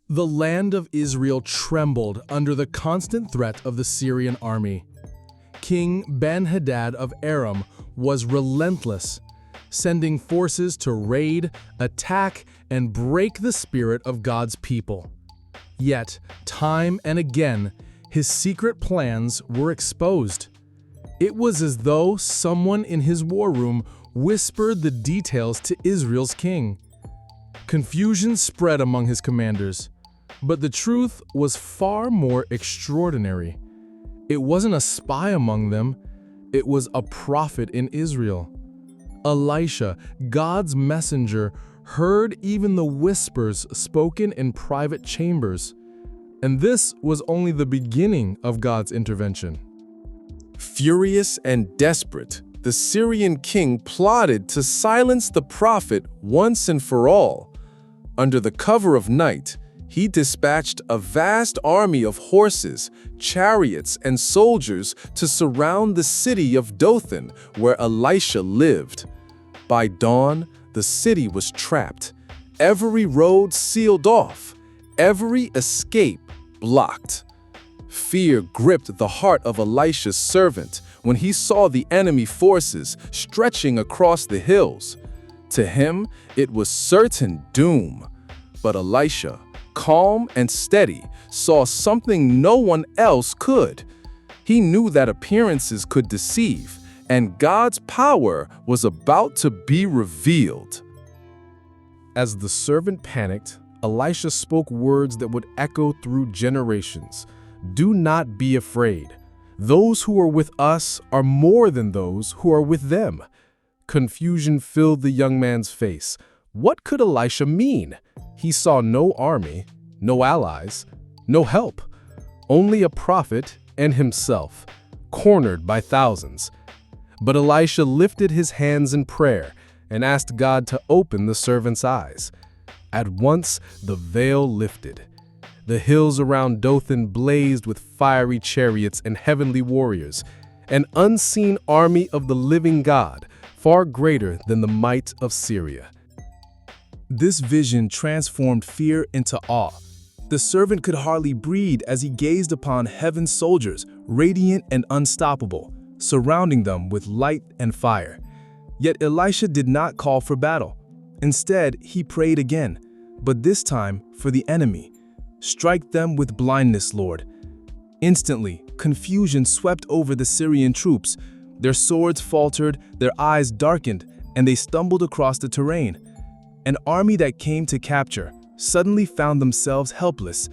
The land of Israel trembled under the constant threat of the Syrian army. King Ben-Hadad of Aram was relentless, sending forces to raid, attack, and break the spirit of God's people. Yet, time and again, his secret plans were exposed. It was as though someone in his war room whispered the details to Israel's king. Confusion spread among his commanders, but the truth was far more extraordinary. It wasn't a spy among them, it was a prophet in Israel. Elisha, God's messenger, heard even the whispers spoken in private chambers. And this was only the beginning of God's intervention. Furious and desperate, the Syrian king plotted to silence the prophet once and for all. Under the cover of night, he dispatched a vast army of horses, chariots, and soldiers to surround the city of Dothan, where Elisha lived. By dawn, the city was trapped, every road sealed off, every escape blocked. Fear gripped the heart of Elisha's servant when he saw the enemy forces stretching across the hills. To him, it was certain doom. But Elisha, calm and steady, saw something no one else could. He knew that appearances could deceive, and God's power was about to be revealed. As the servant panicked, Elisha spoke words that would echo through generations. "Do not be afraid. Those who are with us are more than those who are with them." Confusion filled the young man's face. What could Elisha mean? He saw no army, no allies, no help. Only a prophet and himself, cornered by thousands. But Elisha lifted his hands in prayer and asked God to open the servant's eyes. At once, the veil lifted. The hills around Dothan blazed with fiery chariots and heavenly warriors, an unseen army of the living God, far greater than the might of Syria. This vision transformed fear into awe. The servant could hardly breathe as he gazed upon heaven's soldiers, radiant and unstoppable, surrounding them with light and fire. Yet Elisha did not call for battle. Instead, he prayed again, but this time for the enemy. "Strike them with blindness, Lord." Instantly, confusion swept over the Syrian troops. Their swords faltered, their eyes darkened, and they stumbled across the terrain. An army that came to capture suddenly found themselves helpless.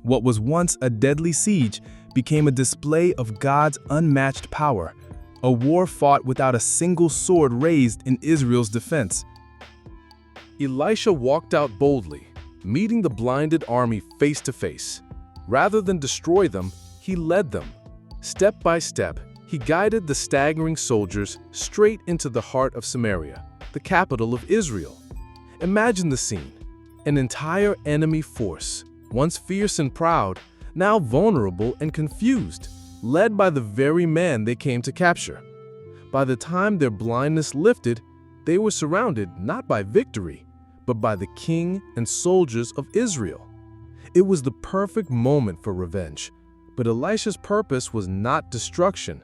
What was once a deadly siege became a display of God's unmatched power, a war fought without a single sword raised in Israel's defense. Elisha walked out boldly, meeting the blinded army face to face. Rather than destroy them, he led them. Step by step, he guided the staggering soldiers straight into the heart of Samaria, the capital of Israel. Imagine the scene. An entire enemy force, once fierce and proud, now vulnerable and confused, led by the very man they came to capture. By the time their blindness lifted, they were surrounded not by victory, but by the king and soldiers of Israel. It was the perfect moment for revenge, but Elisha's purpose was not destruction.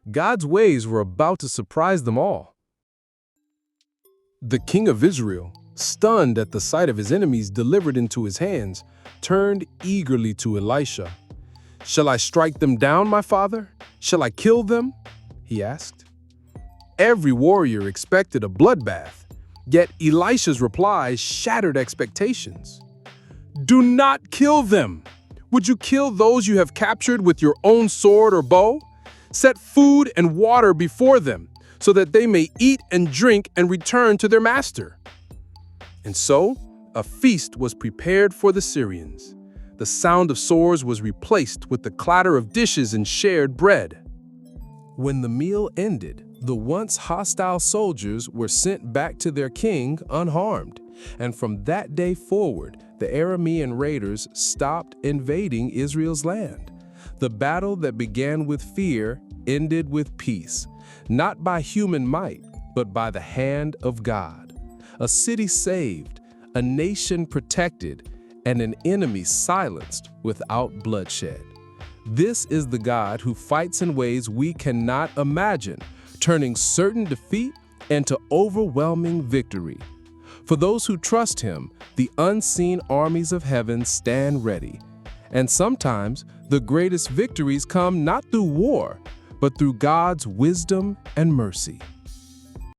God's ways were about to surprise them all. The king of Israel, stunned at the sight of his enemies delivered into his hands, turned eagerly to Elisha. "Shall I strike them down, my father? Shall I kill them?" he asked. Every warrior expected a bloodbath, yet Elisha's reply shattered expectations. "Do not kill them! Would you kill those you have captured with your own sword or bow? Set food and water before them, so that they may eat and drink and return to their master." And so, a feast was prepared for the Syrians. The sound of swords was replaced with the clatter of dishes and shared bread. When the meal ended, the once hostile soldiers were sent back to their king unharmed, and from that day forward, the Aramean raiders stopped invading Israel's land. The battle that began with fear ended with peace, not by human might, but by the hand of God. A city saved, a nation protected, and an enemy silenced without bloodshed. This is the God who fights in ways we cannot imagine, turning certain defeat into overwhelming victory. For those who trust him, the unseen armies of heaven stand ready. And sometimes the greatest victories come not through war, but through God's wisdom and mercy.